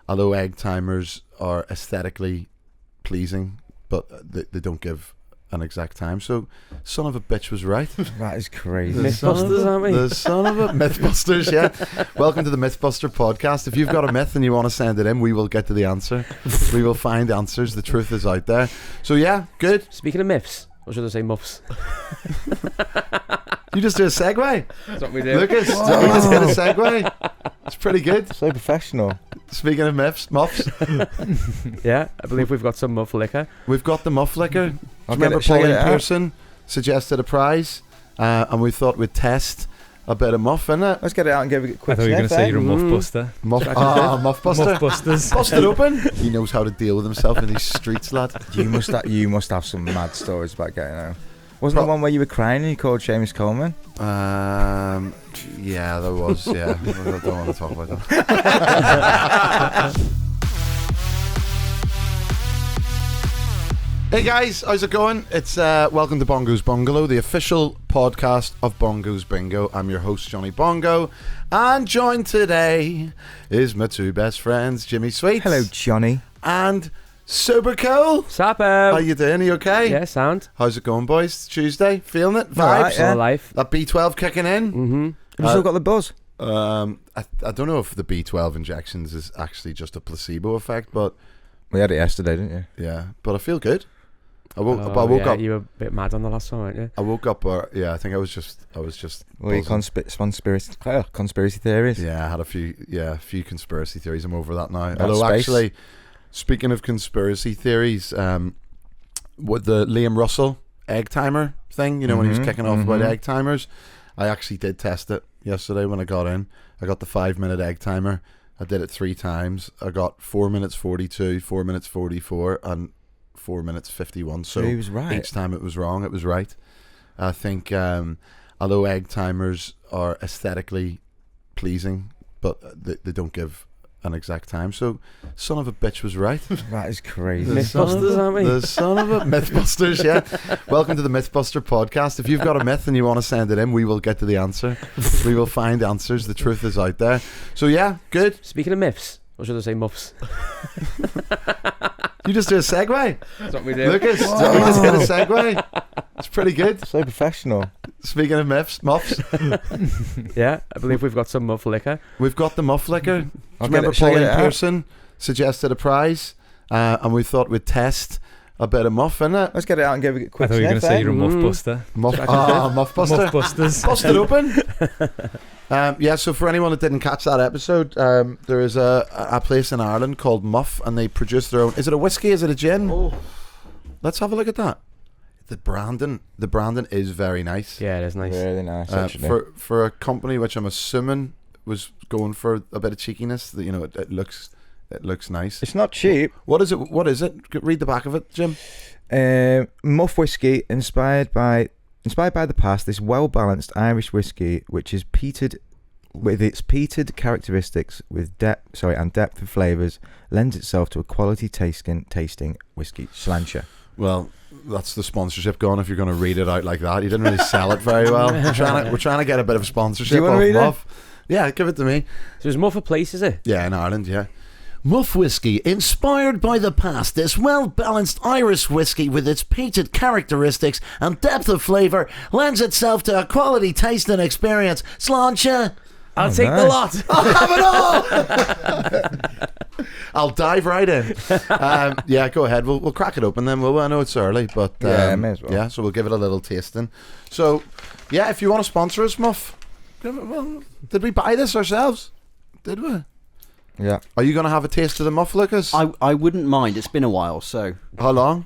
although egg timers are aesthetically pleasing, but they don't give an exact time. So, son of a bitch was right. That is crazy. Mythbusters, aren't we? The son of a Mythbusters, yeah. Welcome to the Mythbuster podcast. If you've got a myth and you want to send it in, we will get to the answer. We will find answers. The truth is out there. So yeah, good. Speaking of myths, or should I say muffs? You just do a segue. That's what we do. Lucas, you just did a segue. It's pretty good. So professional. Speaking of muffs, Yeah, I believe we've got some muff liquor. we've got the muff liquor. Do you I'll remember shall I Pauline get it out? Pearson suggested a prize, and we thought we'd test a bit of muff, innit? Let's get it out and give it a I quick thought you were going to say you're a muff buster. Muffbuster. Muffbusters. Bust it open. He knows how to deal with himself in these streets, lad. You must have some mad stories about getting out. Wasn't the one where you were crying and you called Seamus Coleman? Yeah, there was. Yeah, I don't want to talk about that. Hey guys, how's it going? It's welcome to Bongo'S Bungalow, the official podcast of Bongo's Bingo. I'm your host, Johnny Bongo, and joined today is my two best friends, Jimmy Sweets. Hello, Johnny. And Super Cool. Sappo. How you doing? Are you okay? Yeah, sound. How's it going, boys? Tuesday, feeling it? Vibes? Alright, yeah. All life. That B12 kicking in? Mm-hmm. Have you still got the buzz? I don't know if the B12 injections is actually just a placebo effect, but We had it yesterday, didn't you? yeah, but I feel good. I woke yeah, up. You were a bit mad on the last one, weren't you? I woke up. Yeah, I think I was just. Well, your conspiracy theories. Yeah, I had a few conspiracy theories. I'm over that now. About Although space. actually, speaking of conspiracy theories, with the Liam Russell egg timer thing, you know, when he was kicking off about egg timers, I actually did test it yesterday when I got in. I got the 5-minute egg timer. I did it 3 times. I got 4 minutes 42, 4 minutes 44, and 4 minutes 51. So he was right. each time it was wrong, it was right. I think although egg timers are aesthetically pleasing, but they don't give an exact time. So, son of a bitch was right. That is crazy. Mythbusters, aren't we? The son of a Mythbusters, yeah. Welcome to the Mythbuster podcast. If you've got a myth and you want to send it in, we will get to the answer. We will find answers. The truth is out there. So yeah, good. Speaking of myths, or should I say muffs? You just do a segue. That's what we do. Lucas, you just did a segue. It's pretty good. So professional. Speaking of muffs, Yeah, I believe we've got some muff liquor. we've got the muff liquor. Do you I'll remember shall I get Pauline it out? Pearson suggested a prize, and we thought we'd test a bit of muff, innit? Let's get it out and give it a I quick thought you were going to say you're a muff buster. Muffbuster. Muffbusters. Bust it open. Yeah, so for anyone that didn't catch that episode, there is a place in Ireland called Muff, and they produce their own. Is it a whiskey? Is it a gin? Oh. Let's have a look at that. The branding is very nice. Yeah, it is nice. Really nice, actually. For a company which I'm assuming was going for a bit of cheekiness, that, you know, it looks nice. It's not cheap. What is it? Read the back of it, Jim. Muff whiskey inspired by the past. This well-balanced Irish whiskey, which is peated with its peated characteristics with depth of flavors, lends itself to a quality tasting whiskey. Slancher. Well, that's the sponsorship gone if you're going to read it out like that. You didn't really sell it very well. We're trying to get a bit of sponsorship. Do you wanna off read it? Muff. Yeah, give it to me. So there's Muff a place, is it? Yeah, in Ireland, yeah. Muff whiskey, inspired by the past, this well-balanced Irish whiskey with its peated characteristics and depth of flavour lends itself to a quality tasting experience. Sláinte. I'll take the lot. I'll have it all. I'll dive right in. Yeah, go ahead. We'll crack it open then. I know it's early, but Yeah, may as well. yeah. So we'll give it a little tasting. So, yeah, if you want to sponsor us, Muff. Well, did we buy this ourselves? Did we? Yeah. Are you going to have a taste of the Muff, Lucas? I wouldn't mind. It's been a while, so How long?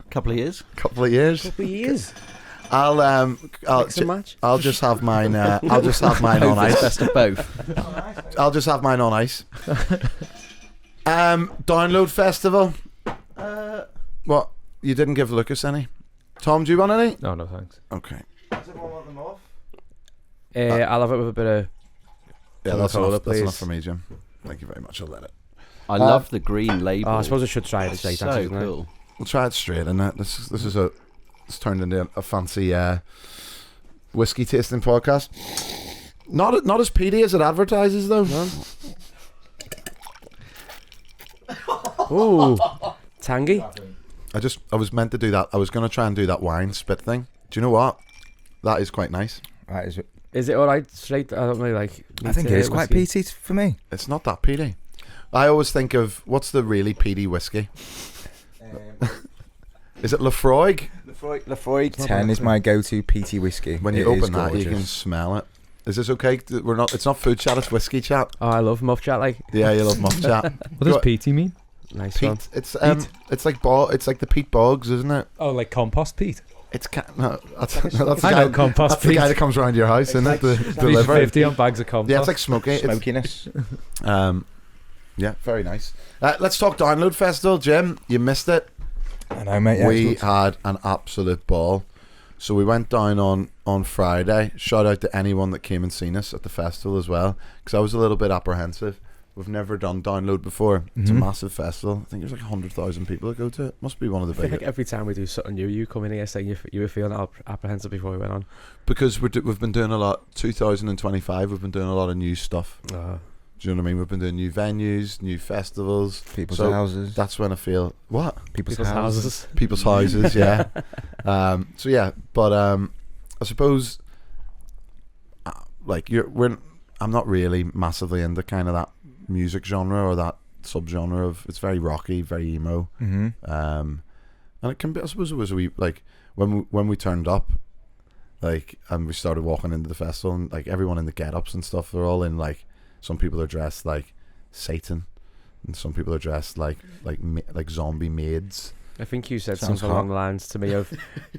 a couple of years. Couple of years. Couple of years. I'll Mix and match. I'll just have mine. I'll just have mine on Hopefully it's ice. best of both. I'll just have mine on ice. Download festival. What? You didn't give Lucas any? Tom, do you want any? No, no thanks. Okay. Does everyone want them off? I'll have it with a bit of. Yeah, that's Coca-Cola, enough. That's please. enough for me, Jim. Thank you very much. I'll let it. I love the green label. Oh, I suppose I should try it It's straight. so actually, isn't it? cool. We'll try it straight. And this is it's turned into a fancy whiskey tasting podcast. Not as peaty as it advertises, though. No. Ooh, tangy. I was meant to do that. I was going to try and do that wine spit thing. Do you know what? That is quite nice. That is, Is it alright straight? I don't really like. I think it is quite peaty for me. It's not that peaty. I always think of, what's the really peaty whiskey? Is it Lafroig? Lafroig 10 is my go-to peaty whiskey. When you It open is that, you gorgeous. can smell it. Is this okay? We're not. It's not food chat. It's whiskey chat. Oh, I love muff chat. Like, Yeah, you love muff chat. What does peaty mean? nice one. Peat. It's like it's like the peat bogs, isn't it? Oh, like compost peat. It's no, that's the I guy. know compost That's the peat. guy that comes around your house, isn't it? The delivery. 50 on bags of compost. Yeah, it's like smoky. It's, Smokiness. yeah, very nice. Let's talk Download Festival, Jim. You missed it. I know, mate. Yeah, We it's- had an absolute ball. So we went down on Friday. Shout out to anyone that came and seen us at the festival as well, because I was a little bit apprehensive. We've never done Download before. It's a massive festival. I think there's like 100,000 people that go to it. Must be one of the I feel biggest. like every time we do something new, you come in here saying you were feeling apprehensive before we went on. Because we've been doing a lot. 2025, we've been doing a lot of new stuff. Oh. Do you know what I mean? We've been doing new venues, new festivals. People's So houses. That's when I feel what People's People's houses. houses. people's houses. Yeah. So yeah, but I suppose like I'm not really massively into kind of that music genre or that subgenre of. It's very rocky, very emo. Mm-hmm. And it can be. I suppose it was like when we turned up, like, and we started walking into the festival, and like everyone in the get-ups and stuff, they're all in like. Some people are dressed like Satan, and some people are dressed like zombie maids. I think you said Sounds something hot. along the lines to me of,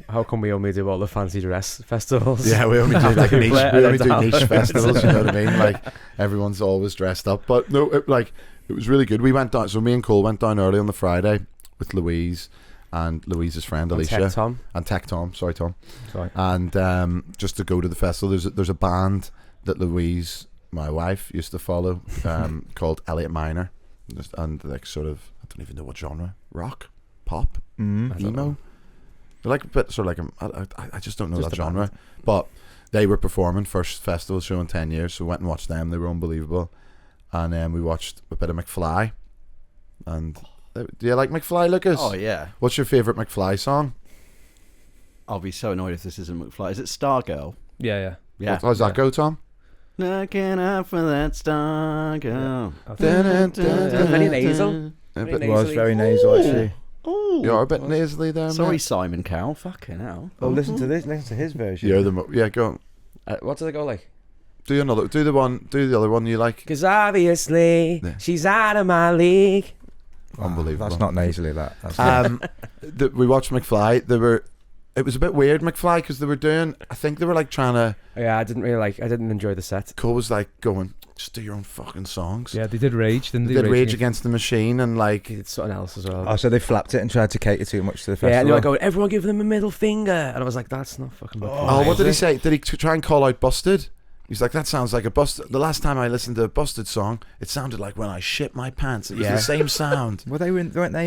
how come we only do all the fancy dress festivals? Yeah, we only do like People niche. are We only do down. niche festivals. You know what I mean? Like everyone's always dressed up, but no, it was really good. We went down. So me and Cole went down early on the Friday with Louise and Louise's friend And Alicia Tech Tom. and Tech Tom. Sorry, Tom. Sorry. And just to go to the festival, there's a band that Louise, my wife, used to follow, called Elliot Minor, and like sort of, I don't even know what genre, rock, pop, Mm-hmm. I don't emo. know. They're like a bit sort of like I just don't know Just that a band. genre, but they were performing first festival show in 10 years, so we went and watched them. They were unbelievable, and then we watched a bit of McFly. And do you like McFly, Lucas? Oh yeah. What's your favourite McFly song? I'll be so annoyed if this isn't McFly. Is it Stargirl? Yeah. Yeah. How's that Yeah. go, Tom? Looking out for that Stargirl. Very nasal. A Very bit- It was nasally. very nasal, actually. Ooh. You're a bit nasally there, Sorry, mate. Simon Cowell. Fucking hell. Oh, listen to this. Listen to his version. You're yeah, go on. What do they go like? Do the other one you like. Because obviously Yeah. she's out of my league. Unbelievable. That's not nasally, that. That's We watched McFly. It was a bit weird, McFly, because they were doing. I think they were like trying to. Yeah, I didn't enjoy the set. Cole was like going, just do your own fucking songs. Yeah, they did Rage, didn't They they? did Rage Against the Machine and like. He did something else as well. Oh, so they flapped it and tried to cater too much to the Yeah, festival. and they were going, everyone give them a middle finger. And I was like, that's not fucking Oh, what did he say? Did he try and call out Busted? He's like, that sounds like a Busted. The last time I listened to a Busted song, it sounded like when I shit my pants. It was Yeah. the same sound. Weren't they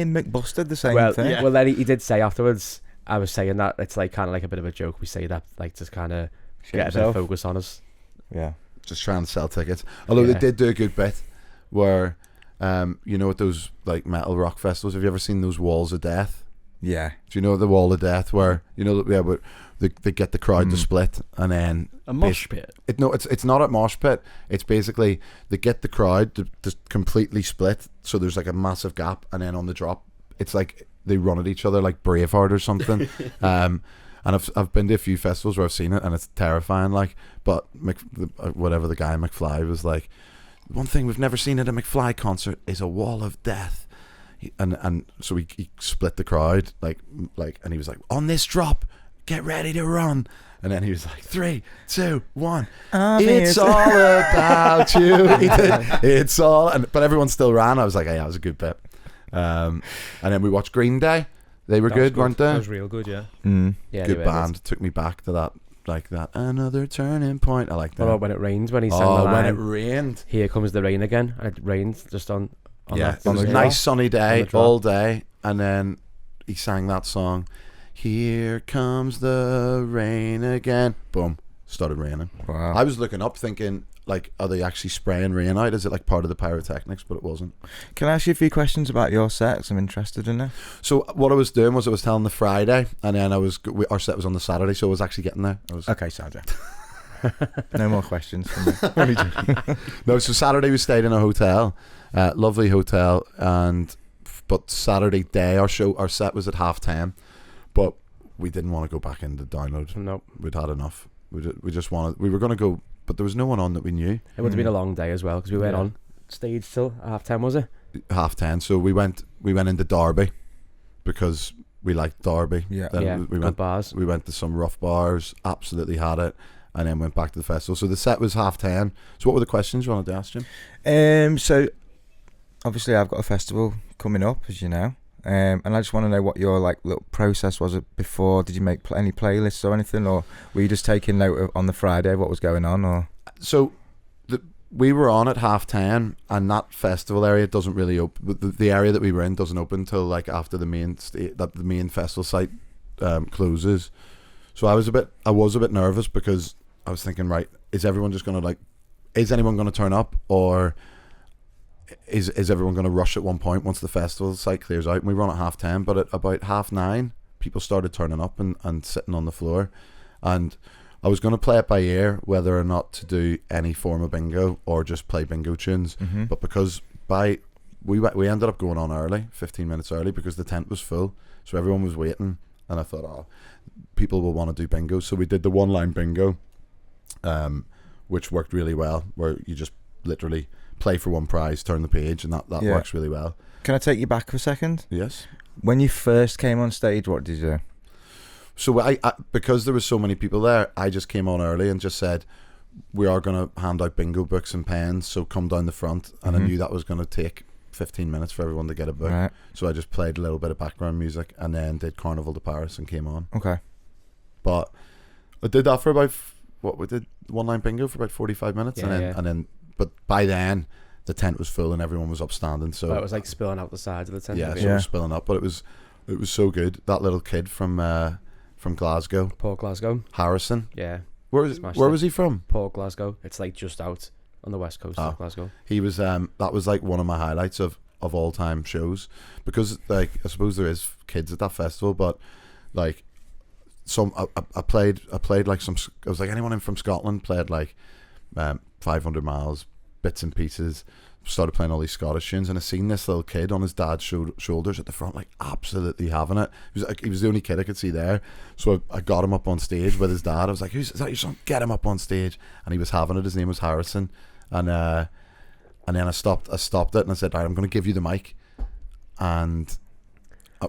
in McBusted the same Well, thing? well, then he did say afterwards, I was saying that it's like kind of like a bit of a joke. We say that like to kind of Shit get a bit himself. of focus on us. Yeah. Just trying to sell tickets. Although Yeah. they did do a good bit where, you know, at those like metal rock festivals, have you ever seen those walls of death? Yeah. Do you know the wall of death where, you know, yeah, but they get the crowd to split and then A mosh pit. it's not a mosh pit. It's basically they get the crowd to completely split, so there's like a massive gap, and then on the drop, it's like they run at each other like Braveheart or something. And I've been to a few festivals where I've seen it, and it's terrifying. Like, but whatever the guy McFly was like, one thing we've never seen at a McFly concert is a wall of death. And so he split the crowd like, and he was like, on this drop, get ready to run. And then he was like, 3, 2, 1. It's all about you. He did. It's all. But everyone still ran. I was like, hey, that was a good bit. And then we watched Green Day. They were That was good, weren't That they? was real good, yeah. Yeah, Good band. Took me back to that, like that. Another turning point. I like that. What about when it rained? When he sang the Oh, line, when it rained. "Here comes the rain again." And it rained just on Yeah, that. it was a the nice sunny day On the drop. all day, and then he sang that song. Here comes the rain again. Boom, started raining. Wow. I was looking up thinking, like, are they actually spraying rain out? Is it like part of the pyrotechnics? But it wasn't. Can I ask you a few questions about your set? 'Cause I'm interested in it. So what I was doing was I was telling the Friday, and then our set was on the Saturday, so I was actually getting there. Okay, Sandra. No more questions from me. No, so Saturday we stayed in a hotel, lovely hotel, but Saturday day our set was at 10:30, but we didn't want to go back into download. Nope. We'd had enough. We just wanted. We were going to go, but there was no one on that we knew. It would have been a long day as well because we went on stage till 10:30, was it? 10:30. So we went into Derby because we liked Derby. Yeah. Then we good went bars. We went to some rough bars. Absolutely had it. And then went back to the festival. So the set was 10:30. So what were the questions you wanted to ask, Jim? So obviously I've got a festival coming up, as you know, and I just want to know what your like little process was before. Did you make any playlists or anything, or were you just taking note on the Friday what was going on? Or so we were on at 10:30, and that festival area doesn't really open. The area that we were in doesn't open till like after the main festival site closes. So I was a bit nervous because I was thinking, right, is everyone just going to is anyone going to turn up, or is everyone going to rush at one point once the festival site clears out? And we run at 10:30, but at about 9:30, people started turning up and sitting on the floor. And I was going to play it by ear, whether or not to do any form of bingo or just play bingo tunes. Mm-hmm. But because we ended up going on early, 15 minutes early, because the tent was full. So everyone was waiting. And I thought, people will want to do bingo. So we did the one-line bingo, which worked really well, where you just literally play for one prize, turn the page, and that works really well. Can I take you back for a second? Yes. When you first came on stage, what did you do? So I because there was so many people there, I just came on early and just said, we are going to hand out bingo books and pens, so come down the front. And I knew that was going to take 15 minutes for everyone to get a book. Right. So I just played a little bit of background music and then did Carnival de Paris and came on. Okay. But I did that for about we did one-line bingo for about 45 minutes, and then but by then the tent was full and everyone was upstanding. So it was like spilling out the sides of the tent. Yeah, so it was spilling up, but it was so good. That little kid from Glasgow, Port Glasgow. Harrison. Yeah. Where was he from? Port Glasgow. It's like just out on the west coast of Glasgow. He was that was like one of my highlights of all time shows, because like I suppose there is kids at that festival, but like I played like some. I was like, anyone in from Scotland, played like 500 Miles, bits and pieces. Started playing all these Scottish tunes, and I seen this little kid on his dad's shoulders at the front, like absolutely having it. He was the only kid I could see there, so I got him up on stage with his dad. I was like, "Is that your son? Get him up on stage!" And he was having it. His name was Harrison, and then I stopped it, and I said, "All right, I'm going to give you the mic, and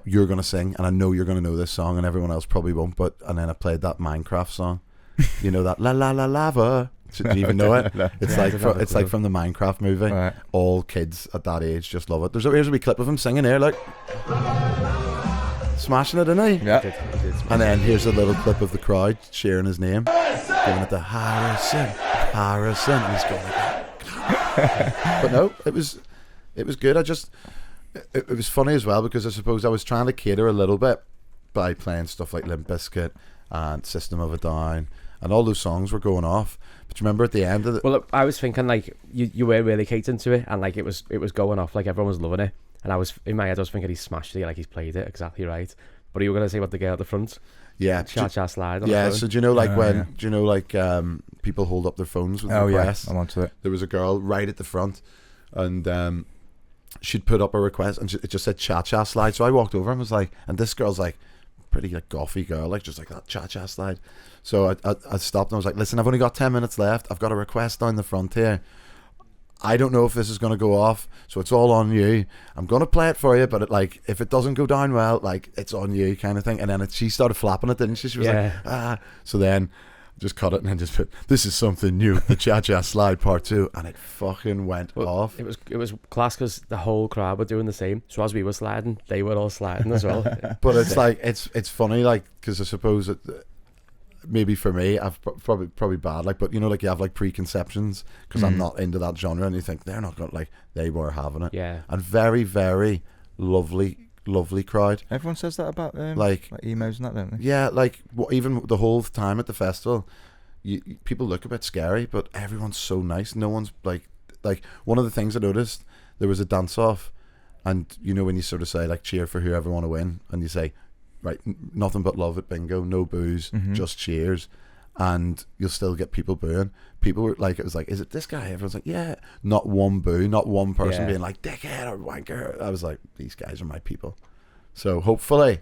you're going to sing, and I know you're going to know this song, and everyone else probably won't." And then I played that Minecraft song, you know, that la la la lava. Do you even know it? It's like from the Minecraft movie. Right. All kids at that age just love it. Here's a wee clip of him singing here, like smashing it, isn't he? Yeah. He did smash And then here's a little clip of the crowd cheering his name, giving it to Harrison. And he's going like that. But no, it was good. It was funny as well, because I suppose I was trying to cater a little bit by playing stuff like Limp Bizkit and System of a Down, and all those songs were going off. But you remember at the end of it? Well, look, I was thinking like you were really catering to it, and like it was going off, like everyone was loving it, and I was in my head I was thinking he smashed it, like he's played it exactly right. But you were gonna say what the girl at the front, Yeah, cha slide. On yeah. the So do you know like yeah. do you know like people hold up their phones with requests? I'm onto it. There was a girl right at the front, and she'd put up a request, and it just said cha slide. So I walked over and was like, and this girl's like pretty like gothy girl, like just like that cha slide. So I stopped and I was like, listen, I've only got 10 minutes left. I've got a request down the front here. I don't know if this is going to go off, so it's all on you. I'm going to play it for you, but if it doesn't go down well, like it's on you kind of thing. And then she started flapping it, didn't she? She was like, So then just cut it and then just put, this is something new, the cha slide part 2, and it fucking went off. It was class because the whole crowd were doing the same. So as we were sliding, they were all sliding as well. But it's like it's funny, like, because I suppose maybe for me, I've probably bad, like, but you know, like you have like preconceptions because I'm not into that genre, and you think they're not gonna, like, they were having it. Yeah. And very, very lovely crowd. Everyone says that about like emos and that, don't they? Yeah, like even the whole time at the festival, people look a bit scary, but everyone's so nice. No one's like one of the things I noticed, there was a dance off, and you know when you sort of say like cheer for whoever want to win, and you say right, nothing but love at bingo, no booze, just cheers, and you'll still get people booing. People were like, it was like, is it this guy? Everyone's like, yeah. Not one boo, not one person being like dickhead or wanker. I was like, these guys are my people. So hopefully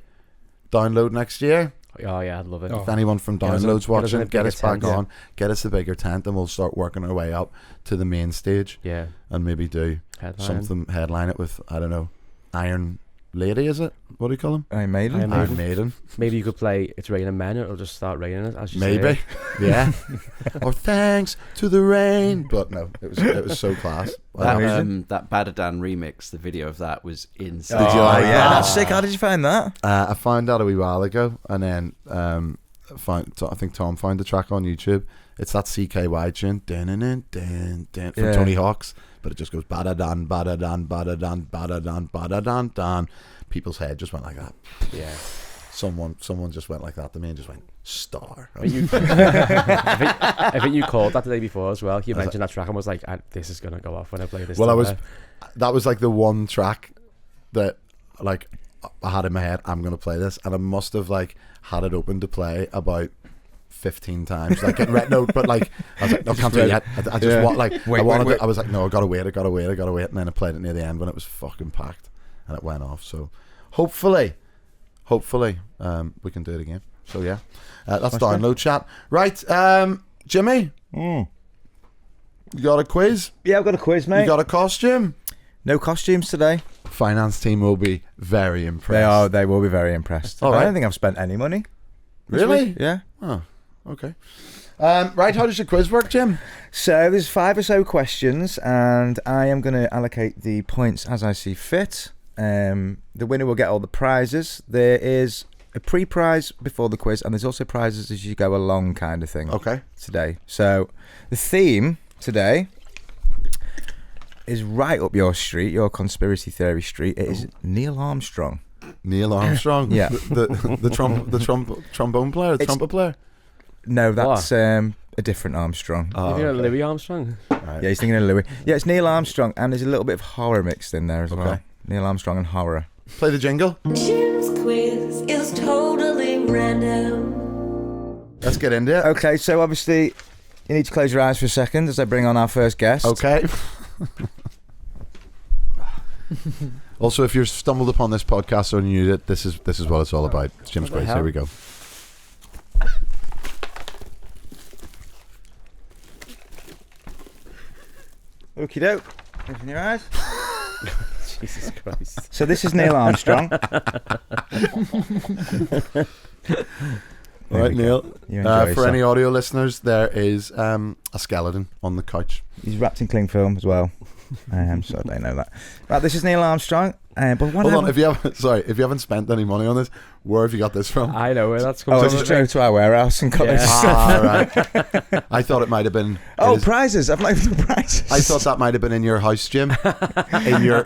download next year. Oh yeah, I'd love it. If anyone from Download's watching, get us back tent, on, get us a bigger tent, and we'll start working our way up to the main stage. Yeah. And maybe do something, headline it with, I don't know, Iron Lady, is it? What do you call him? Iron Maiden. Iron Maiden. Maybe you could play It's Raining Men, or it'll just start raining it as you say Maybe. it. Yeah. Or thanks to the rain. But no, it was so class. That Badadan remix, the video of that was insane. Did you like yeah, that? that's sick. How did you find that? I found out a wee while ago, and then I think Tom found the track on YouTube. It's that CKY tune, from Tony Hawk's, but it just goes badadan, badadan, badadan, badadan, badadan, dan. People's head just went like that. Yeah. Someone just went like that to me and just went star. I think you called that the day before as well. You mentioned that track and was like, "This is gonna go off when I play this." Well, that was like the one track that like I had in my head. I'm gonna play this, and I must have like had it open to play about 15 times. Like no, but like I was like, no, can't do it yet. I just want like wait. I was like, no, I gotta wait, and then I played it near the end when it was fucking packed, and it went off. So hopefully, we can do it again. So yeah, that's download chat. Right, Jimmy, you got a quiz? Yeah, I've got a quiz, mate. You got a costume? No costumes today. Finance team will be very impressed. They will be very impressed. All I right. don't think I've spent any money. this Really? week. Yeah. Oh, okay. Right, how does your quiz work, Jim? So there's 5 or so questions, and I am going to allocate the points as I see fit. The winner will get all the prizes. There is a pre-prize before the quiz, and there's also prizes as you go along, kind of thing. Okay. Today. So the theme today is right up your street, your conspiracy theory street. It is Neil Armstrong. Neil Armstrong. Yeah. the trombone player, the trumpet player. No, that's a different Armstrong. You think of Louis Armstrong? Right. Yeah, he's thinking of Louis. Yeah, it's Neil Armstrong, and there's a little bit of horror mixed in there as well. Okay. Neil Armstrong and horror. Play the jingle. Jim's quiz is totally random. Let's get into it. Okay, so obviously you need to close your eyes for a second as I bring on our first guest. Okay. Also, if you've stumbled upon this podcast or new it, this is what it's all about. It's Jim's quiz. Here we go. Okie doke. Open your eyes. Jesus Christ. So this is Neil Armstrong. All right, Neil. You enjoy For yourself. any audio listeners, there is a skeleton on the couch. He's wrapped in cling film as well. So they know that. Right, this is Neil Armstrong. But Hold on, if you haven't spent any money on this, where have you got this from? I know where that's coming I from. just drove to our warehouse and got Yeah. this. Right. I thought it might have been. Prizes! I've not even the prizes. I thought that might have been in your house, Jim.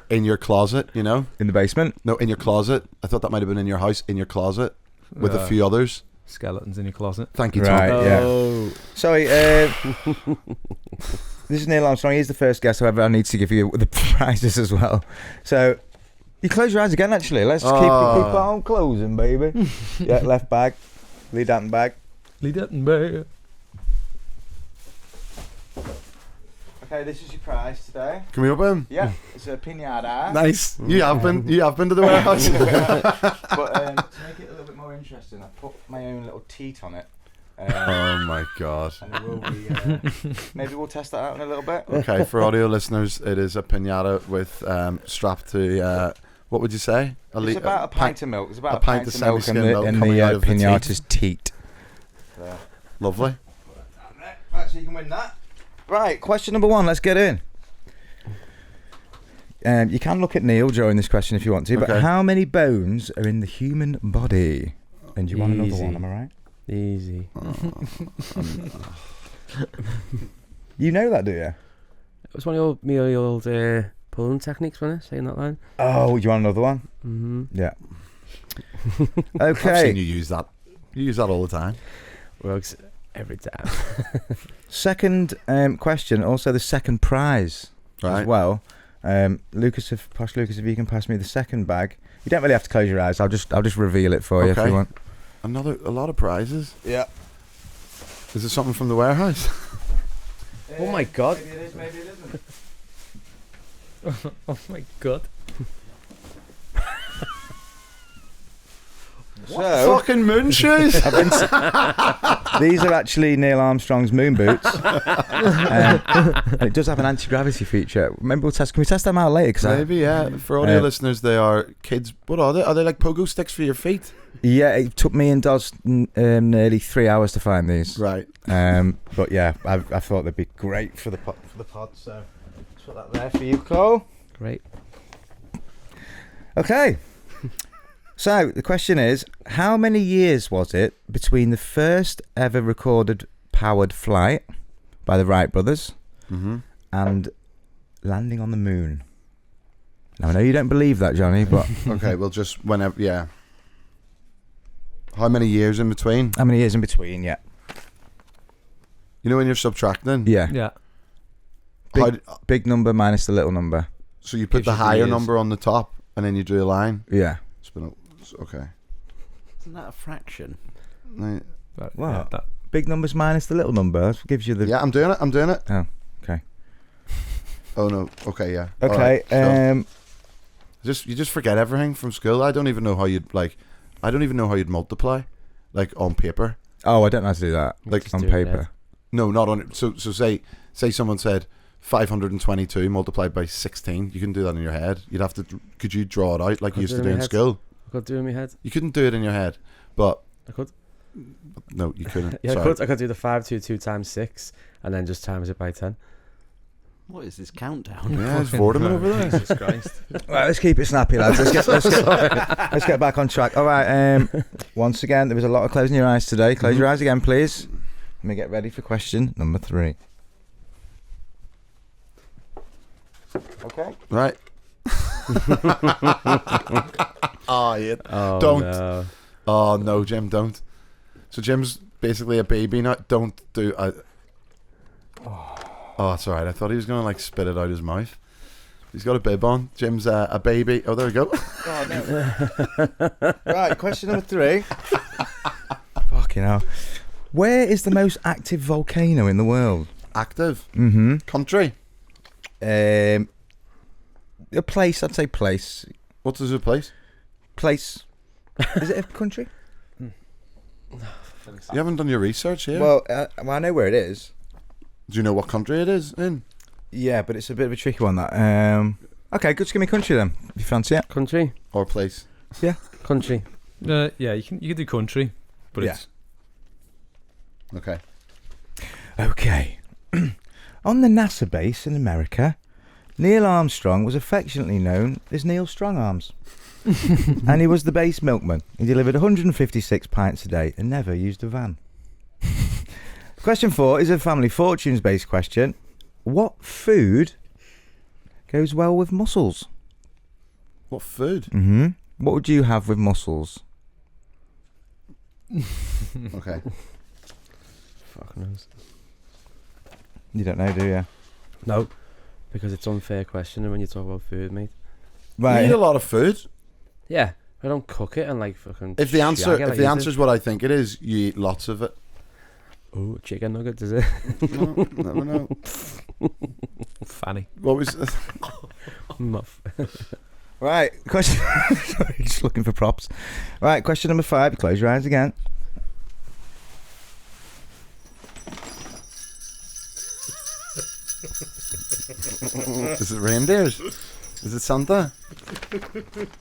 in your closet, you know. In the basement. No, in your closet. I thought that might have been in your house, in your closet, with a few others. Skeletons in your closet. Thank you, Tom. Right. Yeah. Oh. Sorry. This is Neil Armstrong. He's the first guest. However, I need to give you the prizes as well. So you close your eyes again. Actually, let's keep on closing, baby. Yeah, left bag, lead out and bag. Lead it and bear. Okay, this is your prize today. Can we open? Yeah, it's a pinata. Nice. You have been to the warehouse. But to make it a little bit more interesting, I put my own little teat on it. Oh my god. And it will be. Maybe we'll test that out in a little bit. Okay, for audio listeners, it is a pinata with strapped to what would you say? It's about a pint of milk. It's about a pint of milk semi-skim in the, milk in coming the out of the pinata's teat. Lovely. Right, so you can win that. Right, question number 1. Let's get in. You can look at Neil during this question if you want to, but Okay. how many bones are in the human body? And you want another Easy. one, am I right? Easy. You know that, do you? It was one of your old pulling techniques, wasn't it? Saying that line. Oh, you want another one? Mm-hmm. Yeah. I've seen Okay. you use that. You use that all the time. Well, Every time. Second question, also the second prize Right. as well. Posh Lucas, if you can pass me the second bag. You don't really have to close your eyes. I'll just reveal it for you if Okay. you want. A lot of prizes. Yeah. Is it something from the warehouse? Oh my God. Maybe it is, maybe it isn't. Oh my god. So, Fucking moon shoes. these are actually Neil Armstrong's moon boots, and it does have an anti-gravity feature. Maybe can we test them out later? Maybe, yeah. For audio listeners, they are kids. What are they? Are they like pogo sticks for your feet? Yeah, it took me and Dodds nearly 3 hours to find these. Right. But yeah, I thought they'd be great for the pod. So let's put that there for you, Cole. Great. Okay. So the question is, how many years was it between the first ever recorded powered flight by the Wright brothers and landing on the moon? Now, I know you don't believe that, Johnny, but Okay, well, just whenever, yeah. How many years in between? how many years in between? Yeah. You know when you're subtracting? Yeah. Yeah. Big number minus the little number. So you put Gives the you the higher years. number on the top, and then you do a line. Yeah. Okay. Isn't that a fraction? Right. But, What? yeah, that, Big numbers minus the little number. That gives you the... Yeah, I'm doing it. Oh, okay. Oh no. Okay, yeah. Okay. Alright, so you just forget everything from school. I don't even know how you'd multiply, like on paper. Oh, I don't know how to do that. Like Just on do it, paper. No, not on it. So say someone said 522 multiplied by 16. You couldn't do that in your head. You'd have to. Could you draw it out like you used to do in school? I could do it in my head. You couldn't do it in your head, but I could. no, you couldn't. Yeah, Sorry. I could do the 522 times 6 and then just times it by 10. What is this countdown? Yeah, it's Vortimer over there. Jesus Christ. Right, let's keep it snappy, lads. Let's get back on track. All right. Once again, there was a lot of closing your eyes today. Close your eyes again, please. Let me get ready for question number 3. Okay. Right. Oh, yeah. Oh, Don't. No. Oh no, Jim, don't. So Jim's basically a baby now. Don't do. Oh, it's alright. I thought he was gonna like spit it out his mouth. He's got a bib on. Jim's a baby. Oh, there we go. Right, question number 3. Fucking hell. Where is the most active volcano in the world? Active Mm-hmm. country. A place, I'd say place. What is the place? Place. Is it a country? You haven't done your research here. Well, I know where it is. Do you know what country it is in? Yeah, but it's a bit of a tricky one, that. Okay, good. Just give me country then, if you fancy it. Country. Or place? Country. yeah, you can do country, but Yeah. it's Okay. Okay. On the NASA base in America, Neil Armstrong was affectionately known as Neil Strongarms. And he was the base milkman. He delivered 156 pints a day and never used a van. Question 4 is a family fortunes based question. What food goes well with mussels? What food? Mm-hmm. What would you have with mussels? Okay. Fuck knows. You don't know, do you? No, because it's unfair question when you talk about food, mate. You eat a lot of food. Yeah, I don't cook it and like fucking. If the answer, shag it, if like the you answer do. is what I think it is, you eat lots of it. Oh, chicken nuggets, is it? No, never know. fanny. What was? Muff. Right, question. Sorry, just looking for props. Right, question number 5. Close your eyes again. Is it reindeers? Is it Santa?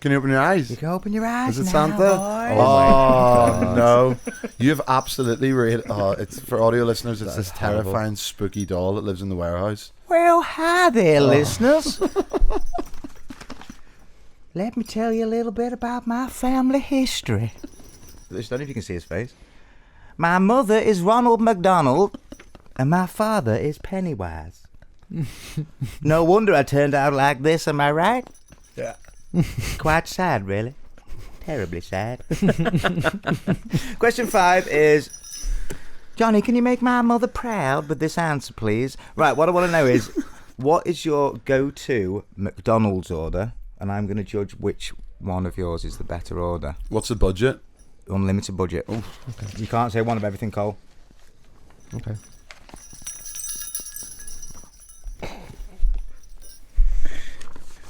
Can you open your eyes? You can open your eyes. Is it now, Santa? boys. Oh no! You've absolutely read. Oh, it's for audio listeners. It's That this is horrible. terrifying, spooky doll that lives in the warehouse. Well, hi there, listeners. Let me tell you a little bit about my family history. I don't know if you can see his face. My mother is Ronald McDonald, and my father is Pennywise. No wonder I turned out like this, am I right? Yeah. Quite sad, really. Terribly sad. Question 5 is, Johnny, can you make my mother proud with this answer, please? Right, what I want to know is, what is your go-to McDonald's order? And I'm going to judge which one of yours is the better order. What's the budget? Unlimited budget. Oh, okay. You can't say one of everything, Cole. Okay.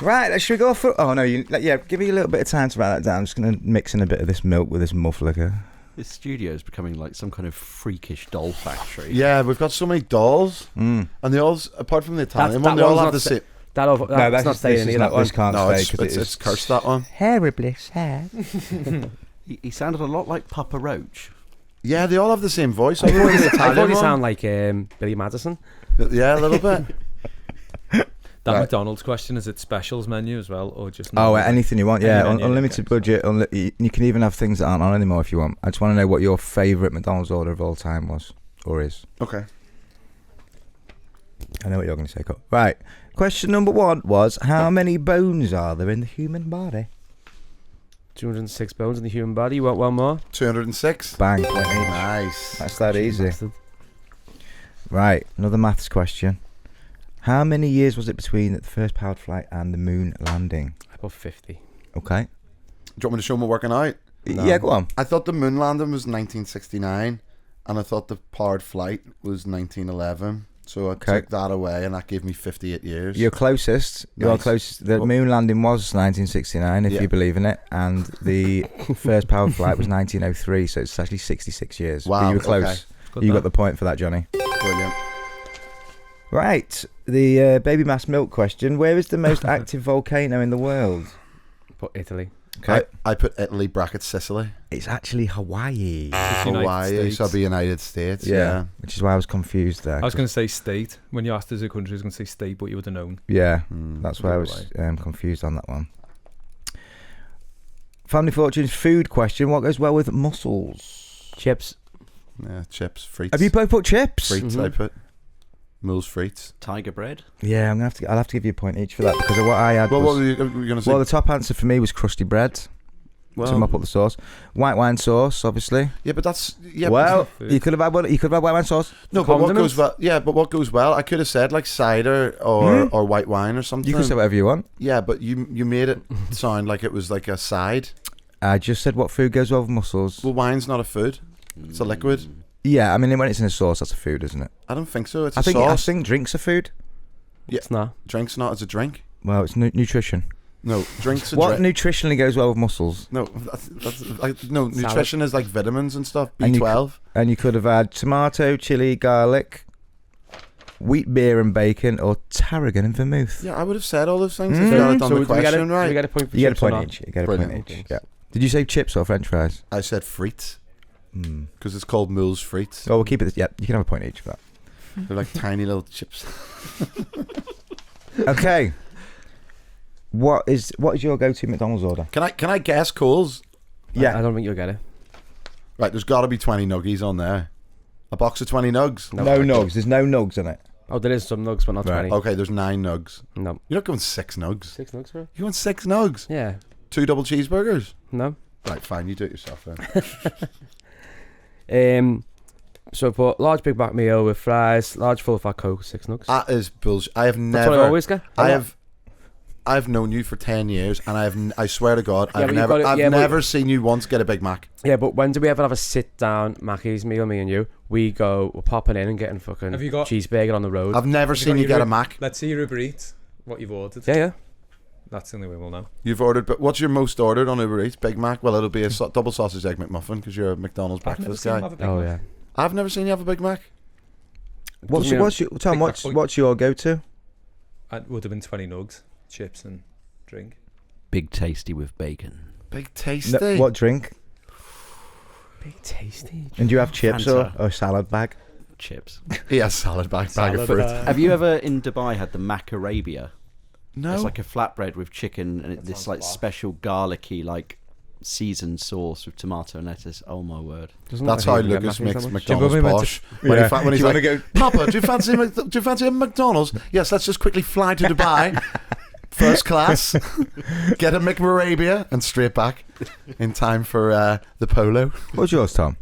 Right, should we go for... Oh, no, give me a little bit of time to write that down. I'm just going to mix in a bit of this milk with this Muff liquor. This studio is becoming like some kind of freakish doll factory. Yeah, we've got so many dolls. And they all, apart from the Italian one, they all have the same... That's not staying in either, that one. This can't No, stay. it's cursed, that one. Terribly sad. He sounded a lot like Papa Roach. Yeah, they all have the same voice. I thought Italian you one. sound like Billy Madison. Yeah, a little bit. That Right. McDonald's question, is it specials menu as well, or just... Anything you want, yeah. Any menu, Unlimited okay. budget. You can even have things that aren't on anymore if you want. I just want to know what your favourite McDonald's order of all time was, or is. Okay. I know what you're going to say, Cole. Right. Question number 1 was, how many bones are there in the human body? 206 bones in the human body. You want one more? 206. Bang. Nice. That's that easy. Bastard. Right. Another maths question. How many years was it between the first powered flight and the moon landing? About 50. Okay. Do you want me to show my working out? No. Yeah, go on. I thought the moon landing was 1969, and I thought the powered flight was 1911. So I took that away, and that gave me 58 years. You're closest. You're Nice. closest. The moon landing was 1969, if you believe in it, and the first powered flight was 1903. So it's actually 66 years. Wow, But you were close. okay. Good You that. got the point for that, Johnny. Brilliant. Right. The baby mass milk question. Where is the most active volcano in the world? But Italy. Okay. I put Italy bracket Sicily. It's actually Hawaii. It's United Hawaii, States. so it'll be United States. Yeah. Yeah. Which is why I was confused there. I was going to say state. When you asked us a country, I was going to say state, but you would have known. Yeah. Mm. That's why I was confused on that one. Family Fortune's food question. What goes well with mussels? Chips. Yeah, chips, frites. Have you both put chips? Frites, Mhm. I put. Mull's frites. Tiger bread. Yeah, I'll have to give you a point each for that because of what I had. Well, was, what were you going to say? well, the top answer for me was crusty bread to mop up the sauce. White wine sauce, obviously. yeah, but that's... Yeah, well, food. you could have had one. You could have had white wine sauce. no, but what condiments? goes well... Yeah, but what goes well... I could have said, like, cider or white wine or something. You can say whatever you want. Yeah, but you made it sound like it was like a side. I just said what food goes well with mussels. Well, wine's not a food. It's a liquid. Yeah, I mean when it's in a sauce, that's a food, isn't it? I don't think so. It's I a think sauce. drinks are food. Yeah. It's not. Drink's not as a drink. Well, it's nutrition. No, drink's a What drink. nutritionally goes well with mussels? No, no. Nutrition is like vitamins and stuff. And you B12. And you could have had tomato, chili, garlic, wheat beer and bacon, or tarragon and vermouth. Yeah, I would have said all those things if Mm. you had done So the do we question do right. we get a point for You get a chips or point not? each. You get a point Brilliant. each. Yeah. Did you say chips or French fries? I said frites Mm. because it's called Mull's frites. Oh, we'll keep it. Yeah, you can have a point each for that. They're like tiny little chips. Okay. What is your go-to McDonald's order? Can I guess Coles? I don't think you'll get it. Right, there's got to be 20 nuggies on there. A box of 20 nugs. No. No nugs. There's no nugs in it. Oh, there is some nugs, but not Right. 20. Okay, there's 9 nugs. No. You're not going 6 nugs. 6 nugs, bro? You want 6 nugs? Yeah. 2 double cheeseburgers? No. Right, fine. You do it yourself then. So I put large Big Mac meal with fries, large full fat Coke, 6 nugs. That is bullshit. I have That's what I never. always get. I've known you for 10 years, and I swear to God, Yeah, I've but never, you've got it- I've yeah, but- never seen you once get a Big Mac. Yeah, but when do we ever have a sit down Mackey's meal, me and you? We're popping in and getting fucking Have you got- cheeseburger on the road. I've never Have you seen got you your get a Uber- Mac. Let's see your Uber Eats, what you've ordered. Yeah. That's the only way we'll know. You've ordered, but what's your most ordered on Uber Eats? Big Mac? Well, it'll be a double sausage egg McMuffin because you're a McDonald's I've never breakfast seen him guy. have a Big Oh Mac. yeah. I've never seen you have a Big Mac. What's Yeah. your Tom? Big Mac. What's your go-to? It would have been 20 nugs, chips and drink. Big tasty with bacon. Big tasty. No, what drink? Big tasty. And do you have chips or Fanta. a salad bag? Chips. He has salad bag of Salad fruit. bag. Have you ever in Dubai had the Mac Arabia? No. It's like a flatbread with chicken and That this sounds like flat. special garlicky like seasoned sauce with tomato and lettuce. Oh my word! That's how Lucas makes McDonald's Probably meant posh. to- When, Yeah. when he's Do you like, wanna go- Papa, do you fancy a McDonald's? Yes, let's just quickly fly to Dubai, first class, get a McMarabia, and straight back in time for the polo. What's yours, Tom?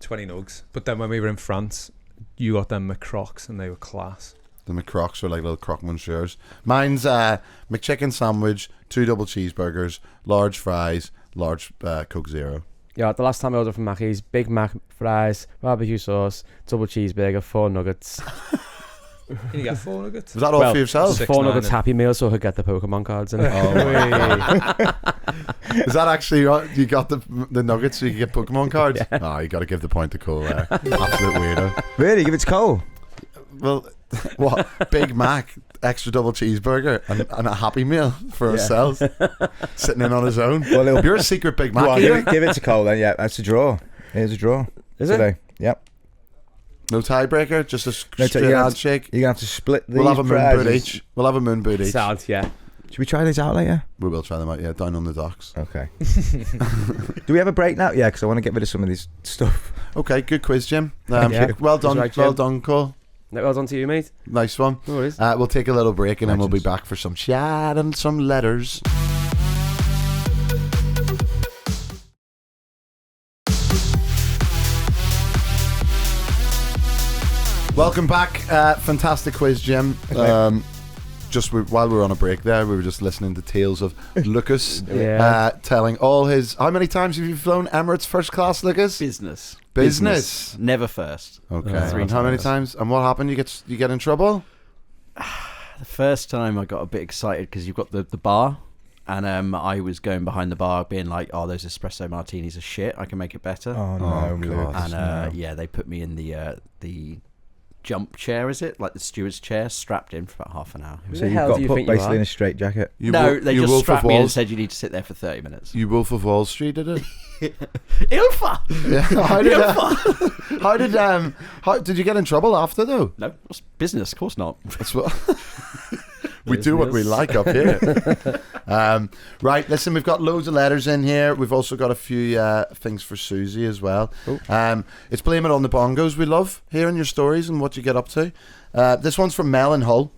20 nugs. But then when we were in France, you got them McCrocs and they were class. The McCrocs are like little croque monsieurs. Mine's McChicken sandwich, 2 double cheeseburgers, large fries, large Coke Zero. Yeah, the last time I ordered from Mackey's, Big Mac fries, barbecue sauce, double cheeseburger, 4 nuggets. Can you get 4 nuggets? Was that all for yourself? 6, 4 9 nuggets and- Happy Meal so I could get the Pokemon cards in it. Is that actually right? You got the nuggets so you can get Pokemon cards? Yeah. Oh, you got to give the point to Cole there. Absolute weirdo. Really? Give it to Cole. Well, what? Big Mac, extra double cheeseburger, and a Happy Meal for ourselves. Sitting in on his own. Well, You're a secret Big Mac Go on, eater. give it to Cole then. Yeah, that's a draw. Here's a draw. Is it? Today. Yep. No tiebreaker, just a No, straight you're gonna have handshake. You're gonna have to split these We'll have a moon boot prizes. each. We'll have a moon boot each. Sound, yeah. Should we try these out later? We will try them out, yeah, down on the docks. Okay. Do we have a break now? Yeah, because I want to get rid of some of this stuff. Okay, good quiz, Jim. Yeah. Well done, That's right, well Jim. done, Cole. Well done to you, mate. Nice one. No worries. We'll take a little break and then we'll be Legends. back for some chat and some letters. Welcome back. Fantastic quiz, Jim. While we were on a break there, we were just listening to tales of Lucas Yeah. telling all his... How many times have you flown Emirates first class, Lucas? Business. Never first. Okay. 3 And how many times. times? And what happened? You get in trouble? The first time I got a bit excited because you've got the bar, and I was going behind the bar being like, "Oh, those espresso martinis are shit. I can make it better." Oh no, Oh, Lucas, God. and no. yeah, they put me in the jump chair, is it? Like the steward's chair, strapped in for about half an hour. Who So the you've hell got do you put think you basically are? in a straight jacket. You They just Wolf strapped of me in Wall- and said you need to sit there for 30 minutes. You Wolf of Wall Street did it? Ilfa! Yeah. How did you get in trouble after though? No, it's business, of course not. That's what we do what we like up here. Right, listen, we've got loads of letters in here. We've also got a few things for Susie as well. It's Blame It on the Bongos. We love hearing your stories and what you get up to. This one's from Mel in Hull.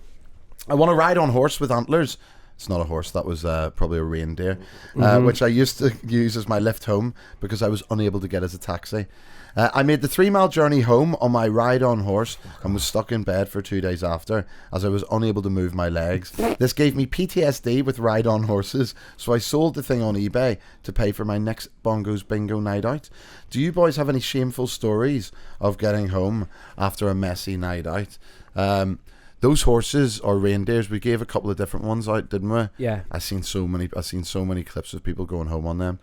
I want to ride on horse with antlers. It's not a horse, that was probably a reindeer, which I used to use as my lift home because I was unable to get as a taxi. I made the 3-mile journey home on my ride-on horse and was stuck in bed for 2 days after as I was unable to move my legs. This gave me PTSD with ride-on horses, so I sold the thing on eBay to pay for my next Bongo's bingo night out. Do you boys have any shameful stories of getting home after a messy night out? Those horses or reindeers, we gave a couple of different ones out, didn't we? Yeah. I've seen so many clips of people going home on them.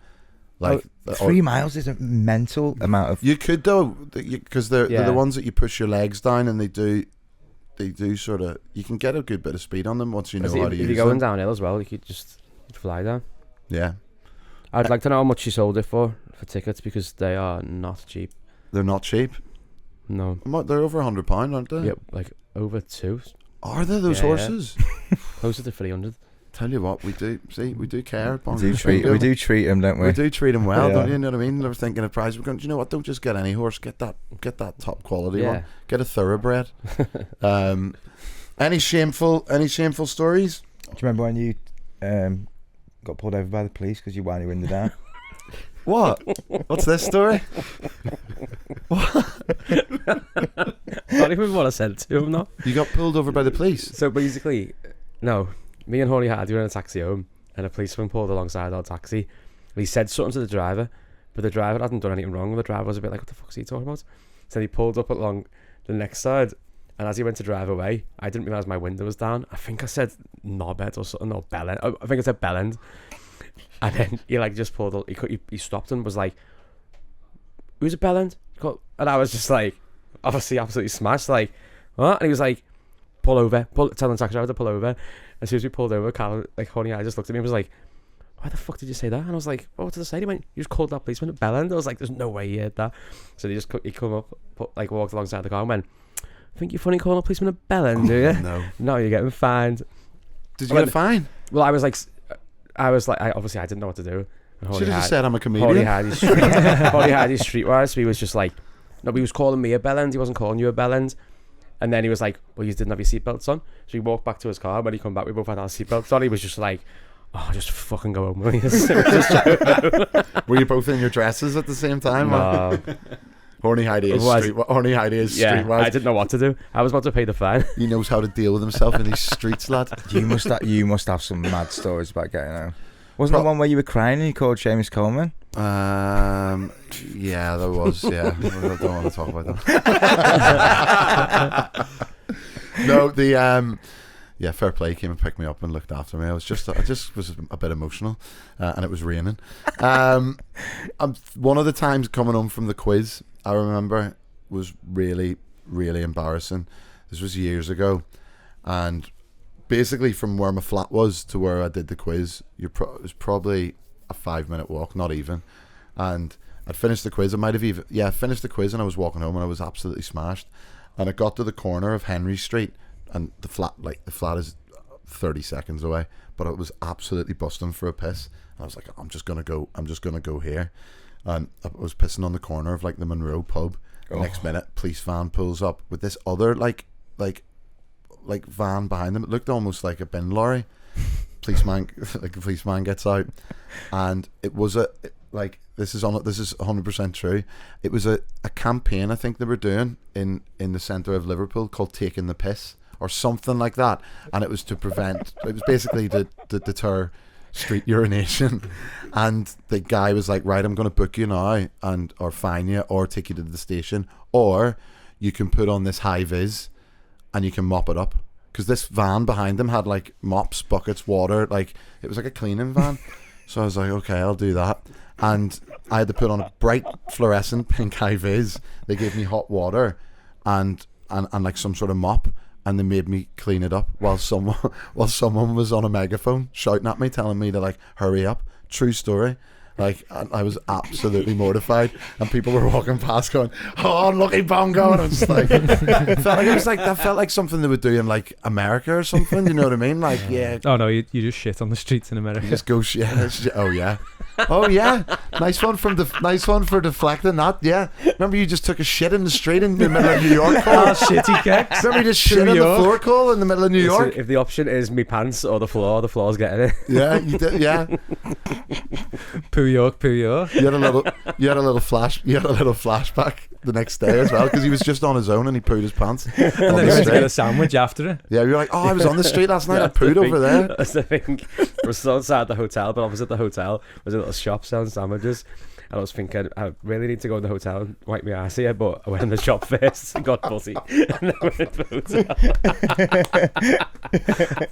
Like 3 miles is a mental amount of. you could though, because they're Yeah. the ones that you push your legs down, and they do sort of. You can get a good bit of speed on them once you know how to If use you're going them. downhill as well, you could just fly down. Yeah, I'd like to know how much you sold it for tickets because they are not cheap. they're not cheap. No. They're over £100, aren't they? Yep, like over 2. Are they those Yeah, yeah. horses? Closer to 300. Tell you what, we do care. We do treat them, don't we? We do treat them well, Yeah. don't you? Know what I mean? They're thinking of prize. We're going, do you know what? Don't just get any horse. Get that top quality Yeah. one. Get a thoroughbred. Any shameful stories? Do you remember when you got pulled over by the police because you wound your window down? What? What's this story? I don't even know what I said to him now. You got pulled over by the police. So basically, no, me and Horny Hardy were in a taxi home and a policeman pulled alongside our taxi and he said something to the driver, but the driver hadn't done anything wrong. The driver was a bit like, what the fuck's he talking about? So he pulled up along the next side, and as he went to drive away, I didn't realise my window was down. I think I said knobhead or something, or bellend. I think I said bellend. And then he like just pulled up, he stopped and was like, who's a bellend? And I was just like, obviously absolutely smashed, like, what? And he was like, pull over, tell the taxi driver to pull over. As soon as we pulled over, Cal, like, Honey, I just looked at me and was like, why the fuck did you say that? And I was like, what did I say? He went, you just called that policeman a bellend? I was like, there's no way he heard that. So he come up, walked alongside the car and went, think you're funny calling a policeman a bellend, do you? No. No, you're getting fined. Did you get a fine? Well, I obviously I didn't know what to do. Should have just said I'm a comedian. Honey Hardy's streetwise, so he was just like, no, he was calling me a bellend, he wasn't calling you a bellend. And then he was like, well, you didn't have your seatbelts on. So he walked back to his car. When he come back, we both had our seatbelts on. He was just like, oh, just fucking go home. Were you both in your dresses at the same time? No. Horny Heidi is Otherwise- streetwise. I didn't know what to do. I was about to pay the fine. He knows how to deal with himself in these streets, lad. You must have some mad stories about getting out. Wasn't the one where you were crying and you called Seamus Coleman? Yeah, there was. Yeah, I don't want to talk about that. No, yeah, Fair Play came and picked me up and looked after me. I just was a bit emotional, and it was raining. One of the times coming home from the quiz, I remember, was really, really embarrassing. This was years ago, and basically from where my flat was to where I did the quiz, it was probably a 5-minute walk, not even. And I'd finished the quiz. I might have even finished the quiz, and I was walking home, and I was absolutely smashed. And I got to the corner of Henry Street, and the flat is 30 seconds away, but it was absolutely busting for a piss. I was like, I'm just gonna go here. And I was pissing on the corner of like the Monroe pub. Next minute, police van pulls up with this other like van behind them. It looked almost like a bin lorry. Policeman gets out, and it was this is 100% true. It was a campaign I think they were doing in the centre of Liverpool called Taking the Piss or something like that, and it was basically to deter street urination. And the guy was like, right, I'm going to book you now or fine you or take you to the station, or you can put on this high vis and you can mop it up, because this van behind them had like mops, buckets, water, like it was like a cleaning van. So I was like, okay, I'll do that. And I had to put on a bright fluorescent pink high vis. They gave me hot water and like some sort of mop, and they made me clean it up while someone was on a megaphone shouting at me, telling me to like hurry up. True story. Like, I was absolutely mortified, and people were walking past going, "Oh, unlucky Bongo," and I was just like, that felt like something they would do in like America or something. You know what I mean? Like, yeah. Oh no, you just shit on the streets in America. You just go, oh yeah. Nice one for deflecting that. Yeah, remember you just took a shit in the street in the middle of New York. Shitty keks. Remember you just shit on the floor, Cole, in the middle of New York. If the option is me pants or the floor's getting it. Yeah, you did. Yeah. Poo York. You had a little flashback the next day as well, because he was just on his own and he pooed his pants. And then he went to get a sandwich after it. Yeah, you're like, oh, I was on the street last night. I pooed over there. That's the thing. We're still outside the hotel, but opposite the hotel was a little shop selling sandwiches. And I was thinking, I really need to go in the hotel and wipe my ass here, but I went in the shop first and got pussy, and then went in the hotel.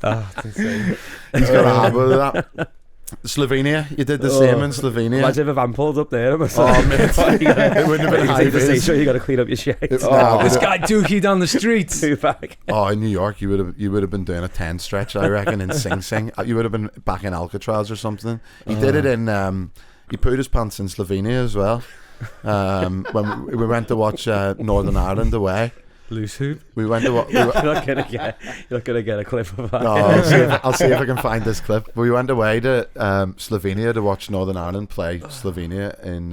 Oh, it's insane. He's got a habit of that. Slovenia, you did the same in Slovenia. Imagine if a van pulled up there. It wouldn't have been high vis. You got to clean up your shit. This guy dookie down the street. Oh, in New York, you would have been doing a 10 stretch, I reckon, in Sing Sing. You would have been back in Alcatraz or something. He did it in. He pooed his pants in Slovenia as well. When we went to watch Northern Ireland away. Loose hoop. We went to You're not gonna get a clip of that. No, I'll see if I can find this clip. We went away to Slovenia to watch Northern Ireland play Slovenia in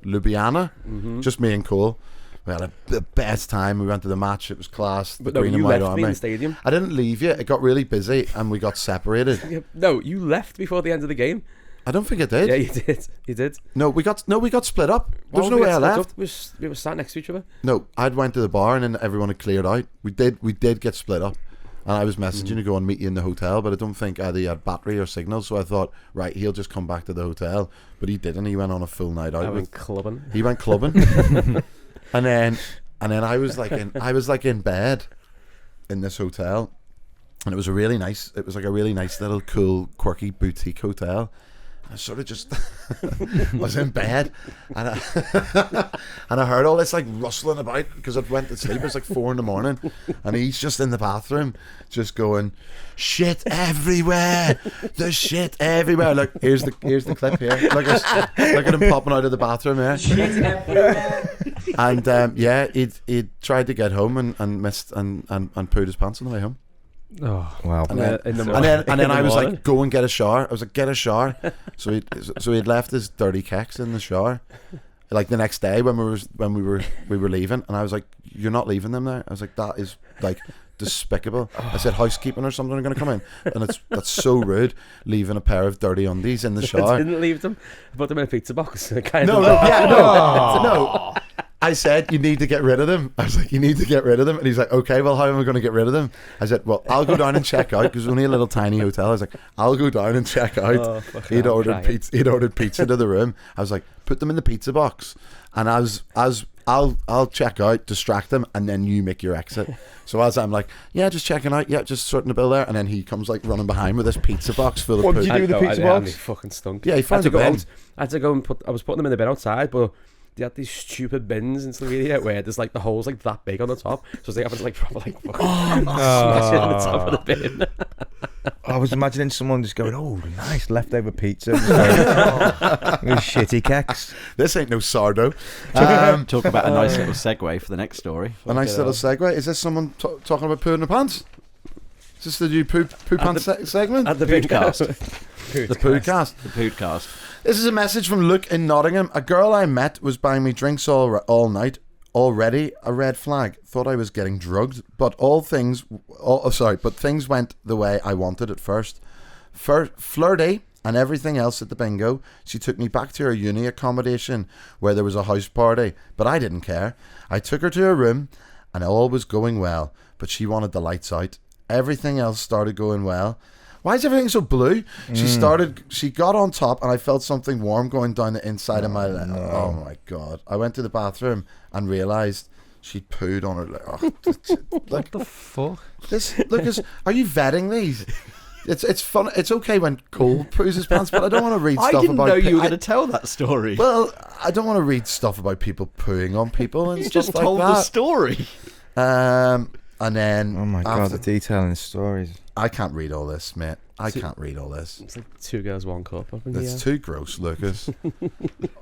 Ljubljana. Just me and Cole. We had the best time. We went to the match. It was class. But no, you left me in the stadium. I didn't leave you. It got really busy and we got separated. No, you left before the end of the game. I don't think I did. Yeah, you did. You did. No, we got split up. There's no way I left. We were sat next to each other. No, I'd went to the bar and then everyone had cleared out. We did get split up, and I was messaging to go and meet you in the hotel, but I don't think either he had battery or signal. So I thought, right, he'll just come back to the hotel, but he didn't. He went on a full night out. He went clubbing, and then I was like in bed in this hotel, and it was like a really nice little cool quirky boutique hotel. I sort of just was in bed, and I heard all this like rustling about because I went to sleep. It was like 4 a.m, and he's just in the bathroom, just going, "Shit everywhere! There's shit everywhere!" Look, here's the clip here. Look at him popping out of the bathroom. Yeah, shit everywhere. And he tried to get home and missed and pooed his pants on the way home. Oh wow! And then I was like, "Go and get a shower." I was like, "Get a shower." So he'd left his dirty kecks in the shower. Like the next day when we were leaving, and I was like, "You're not leaving them there." I was like, "That is like despicable." I said, "Housekeeping or something are going to come in," and that's so rude, leaving a pair of dirty undies in the shower. I didn't leave them. I put them in a pizza box. No. I said, you need to get rid of them. I was like, you need to get rid of them. And he's like, okay, well, how am I going to get rid of them? I said, well, I'll go down and check out, because it was only a little tiny hotel. I was like, I'll go down and check out. He'd ordered pizza to the room. I was like, put them in the pizza box, and I'll check out, distract them, and then you make your exit. So as I'm like, yeah, just checking out, yeah, just sorting the bill there, and then he comes like running behind with this pizza box full of What poo. did you do with the pizza box? He fucking stunk. Yeah, he found the bin. I had to go and I was putting them in the bin outside, but they had these stupid bins in Slovenia where there's like the holes like that big on the top, so they having to like proper like fucking smash it in the top of the bin. I was imagining someone just going, "Oh, nice leftover pizza." With shitty keks. This ain't no sourdough. Talk about a nice little segue for the next story. A nice little segue. Is this someone talking about poo in the pants? Is this the new poo pants segment? At the Podcast. The Poodcast. The Podcast. This is a message from Luke in Nottingham. A girl I met was buying me drinks all night. Already a red flag. Thought I was getting drugged, but things went the way I wanted at first. Flirty and everything else at the bingo. She took me back to her uni accommodation where there was a house party, but I didn't care. I took her to her room and all was going well, but she wanted the lights out. Everything else started going well. Why is everything so blue? She got on top and I felt something warm going down the inside of my leg. Oh my God. I went to the bathroom and realised she'd pooed on her leg. What the fuck? Lucas, are you vetting these? It's fun. It's okay when Cole poos his pants, but I don't want to read stuff about... I didn't know you were going to tell that story. Well, I don't want to read stuff about people pooing on people and you stuff just like told that. the story. And then... Oh my God, the detail in the stories. I can't read all this, mate. I can't read all this. It's like 2 girls, 1 cup up in It's too gross, Lucas.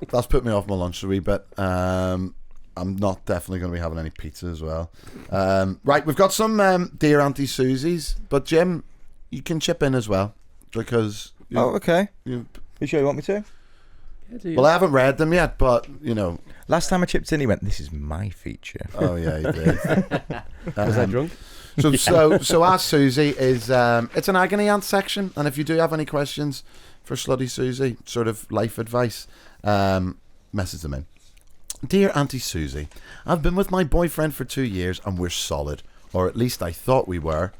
That's put me off my lunch a wee bit. I'm not definitely going to be having any pizza as well. Right, we've got some Dear Auntie Susie's, but Jim, you can chip in as well because... okay. You sure you want me to? Yeah, well, I haven't read them yet, but, you know... Last time I chipped in, he went, "This is my feature." Oh, yeah, he did. Was I drunk? So Ask Susie is it's an agony aunt section, and if you do have any questions for Slutty Susie, sort of life advice, message them in. Dear Auntie Susie, I've been with my boyfriend for 2 years and we're solid, or at least I thought we were.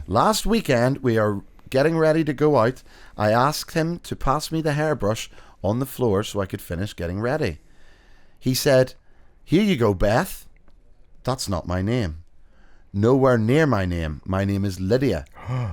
Last weekend we are getting ready to go out. I asked him to pass me the hairbrush on the floor so I could finish getting ready. He said, "Here you go, Beth." That's not my name. Nowhere near my name. My name is Lydia.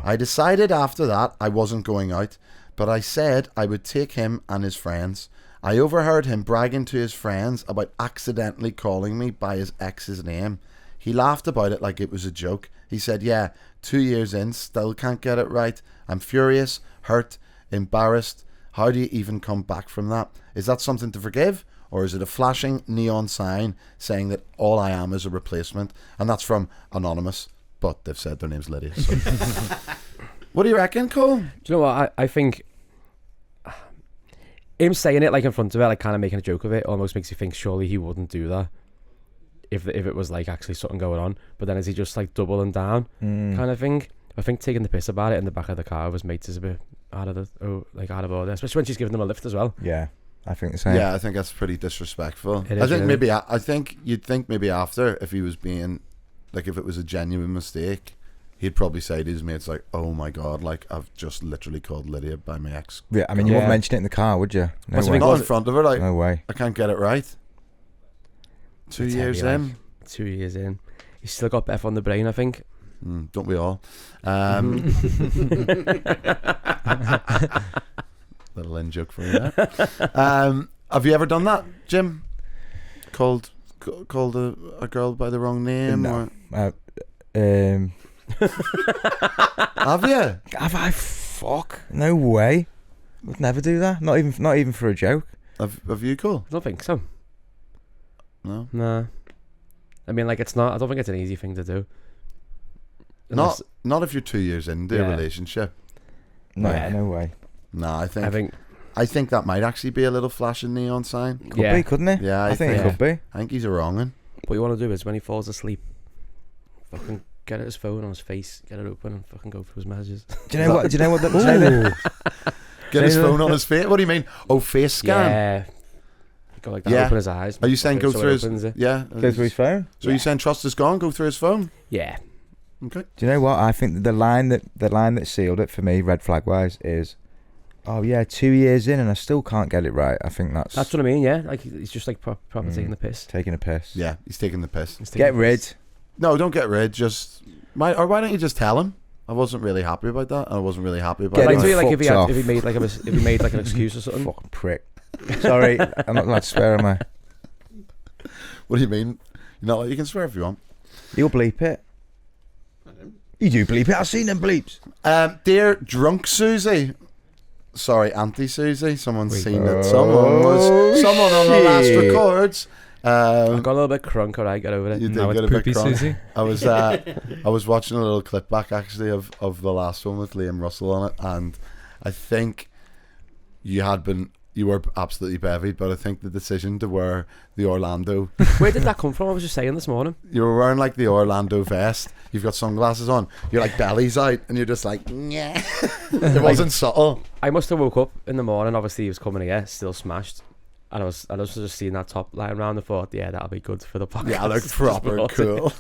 I decided after that I wasn't going out, but I said I would take him and his friends. I overheard him bragging to his friends about accidentally calling me by his ex's name. He laughed about it like it was a joke. He said, "Yeah, 2 years in, still can't get it right. I'm furious, hurt, embarrassed. How do you even come back from that? Is that something to forgive? Or is it a flashing neon sign saying that all I am is a replacement?" And that's from Anonymous, but they've said their name's Lydia. So. What do you reckon, Cole? Do you know what? I think him saying it like in front of her, like kind of making a joke of it, almost makes you think surely he wouldn't do that if it was like actually something going on. But then is he just like doubling down kind of thing? I think taking the piss about it in the back of the car with his mates is a bit out of order, especially when she's giving them a lift as well. Yeah. I think the same. Yeah, I think that's pretty disrespectful. It is, really. I think you'd think maybe after, if he was being like, if it was a genuine mistake, he'd probably say to his mates like, "Oh my God, like I've just literally called Lydia by my ex." Yeah, I mean, you wouldn't mention it in the car, would you? No way. Not in front of her, like, no way. I can't get it right. 2 years heavy, in. like, 2 years in, he's still got Beth on the brain, I think. Don't we all? Little in joke for you there. Have you ever done that, Jim? Called a girl by the wrong name? No. Or? Have you? Have I? Fuck. No way. Would never do that. Not even for a joke. Have you, Cole? I don't think so. No. Nah. I mean, like, it's not. I don't think it's an easy thing to do. Not if you're 2 years into a relationship. No, Yeah. no way. No, I think that might actually be a little flashing neon sign. Could be, couldn't it? Yeah, I think it could be. I think he's a wrong'un. What you want to do is when he falls asleep, fucking get his phone on his face, get it open, and fucking go through his messages. Do you know what? Get his phone on his face. What do you mean? Oh, face scan. Yeah. Go like that, Yeah. open his eyes. Are you saying go so through it his... opens it. Yeah. Go through his phone. So you saying trust is gone, go through his phone? Yeah. Okay. Do you know what? I think that the line that sealed it for me, red flag wise, is, oh yeah, 2 years in and I still can't get it right. I think that's That's what I mean, yeah. Like, he's just like proper taking the piss. taking a piss. Yeah, he's taking the piss. He's taking Get the rid. piss. No, don't get rid. Just... why don't you just tell him? I wasn't really happy about that. I wasn't really happy about Get Like, it. him to me, like if fucked he made like an excuse or something. Fucking prick. Sorry, I'm not allowed to swear, am I? What do you mean? You can swear if you want. You'll bleep it. You do bleep it. I've seen them bleeps. Dear drunk Susie. Sorry, Auntie Susie. Someone's Wait. seen it. Someone on the last shit. records. I got a little bit crunk, alright, get over it. You did Now get it's a bit Poopy crunk. Susie. I was watching a little clip back actually of the last one with Liam Russell on it, and I think you were absolutely bevied, but I think the decision to wear the Orlando, Where did that come from? I was just saying this morning. you were wearing like the Orlando vest, you've got sunglasses on, you're like belly's out, and you're just like, yeah. It wasn't subtle. I must have woke up in the morning, obviously he was coming here, still smashed. And I was just seeing that top lying around and thought, yeah, that'll be good for the podcast. Yeah, I look proper cool.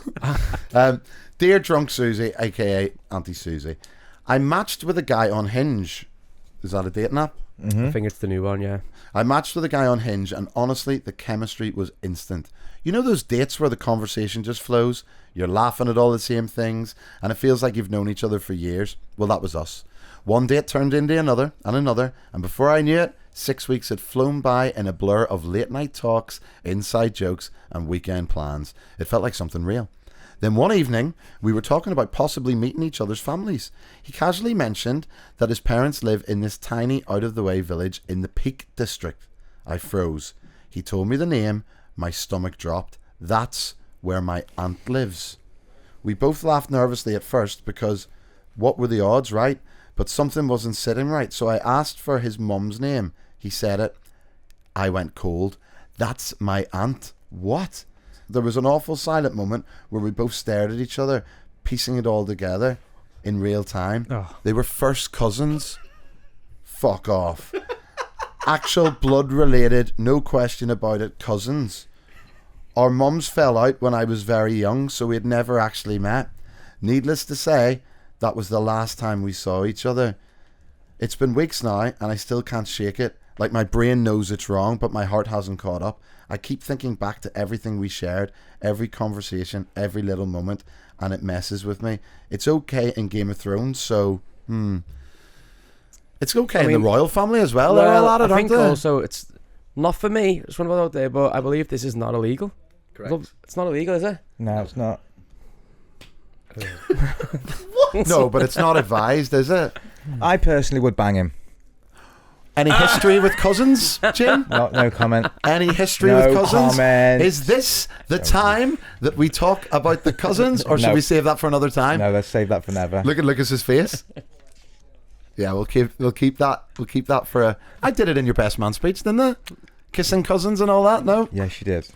Dear drunk Susie, aka Auntie Susie, I matched with a guy on Hinge. Is that a dating app? I think it's the new one, yeah. I matched with a guy on Hinge, and honestly, the chemistry was instant. You know those dates where the conversation just flows? You're laughing at all the same things, and it feels like you've known each other for years. Well, that was us. One date turned into another, and before I knew it, 6 weeks had flown by in a blur of late night talks, inside jokes, and weekend plans. It felt like something real. Then one evening, we were talking about possibly meeting each other's families. He casually mentioned that his parents live in this tiny, out-of-the-way village in the Peak District. I froze. He told me the name. My stomach dropped. That's where my aunt lives. We both laughed nervously at first because what were the odds, right? But something wasn't sitting right, so I asked for his mum's name. He said it. I went cold. That's my aunt. What? There was an awful silent moment where we both stared at each other, piecing it all together in real time. Oh. They were first cousins. Fuck off. Actual blood related, no question about it, cousins. Our mums fell out when I was very young, so we had never actually met. Needless to say, that was the last time we saw each other. It's been weeks now, and I still can't shake it. Like my brain knows it's wrong, but my heart hasn't caught up. I keep thinking back to everything we shared, every conversation, every little moment, and it messes with me. It's okay in Game of Thrones, so it's okay in the royal family as well. They're all at it, I think aren't they? also it's not for me. Just want to put it out there, but I believe this is not illegal. Correct. It's not illegal, is it? No, it's not. No, but it's not advised, is it? I personally would bang him. Any history with cousins, Jim? No comment. Any history No with cousins? comment. Is this the time that we talk about the cousins, or should No. we save that for another time? No, let's save that for never. Look at Lucas's face. Yeah, we'll keep that for a. I did it in your best man speech, didn't I? Kissing cousins and all that. No. Yes, you did.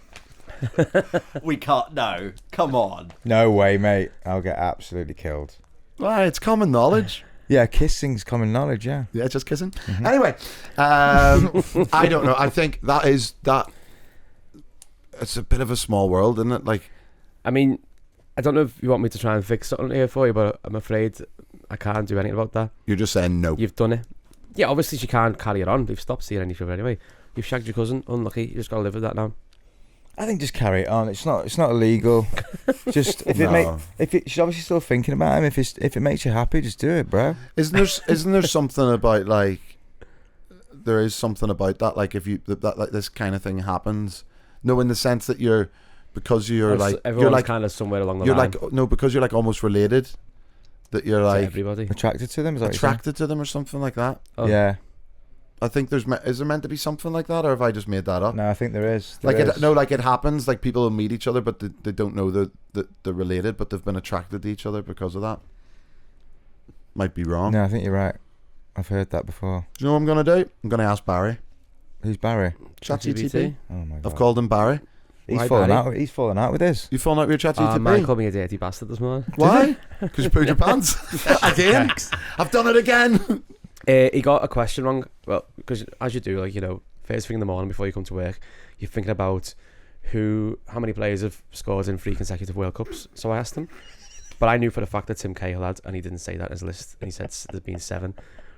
We can't. No, come on. No way, mate. I'll get absolutely killed. Why? It's common knowledge. Yeah, kissing's common knowledge, yeah. Yeah, just kissing. Anyway, I don't know. I think that. It's a bit of a small world, isn't it? Like, I mean, I don't know if you want me to try and fix something here for you, but I'm afraid I can't do anything about that. you're just saying no. You've done it. Yeah, obviously she can't carry it on. They've stopped seeing each other anyway. You've shagged your cousin. Unlucky. You just got to live with that now. I think just carry it on. It's not illegal. Just if No. she's obviously still thinking about him. If it makes you happy, just do it, bro. Isn't there something about like there is something about that, like if you that like this kind of thing happens, no, in the sense that because you're like Everyone's kind of somewhere along the line. because you're like almost related, that you're to like everybody. Attracted to them, is that what you're saying? attracted to them or something like that. Oh. Yeah. I think is there meant to be something like that, or have I just made that up? No, I think there is. Like it happens. Like people will meet each other, but they don't know that they're related, but they've been attracted to each other because of that. Might be wrong. No, I think you're right. I've heard that before. Do you know what I'm gonna do? I'm gonna ask Barry. Who's Barry? ChatGPT. Oh my god. I've called him Barry. He's Why falling Barry? out. He's falling out with this. You falling out with your ChatGPT? Man called me a dirty bastard this morning. Why? Because you pooed your pants again. I've done it again. He got a question wrong. Well, because as you do, like, you know, first thing in the morning before you come to work, you're thinking about how many players have scored in 3 consecutive World Cups. So I asked him, but I knew for the fact that Tim Cahill had, and he didn't say that in his list, and he said there's been 7.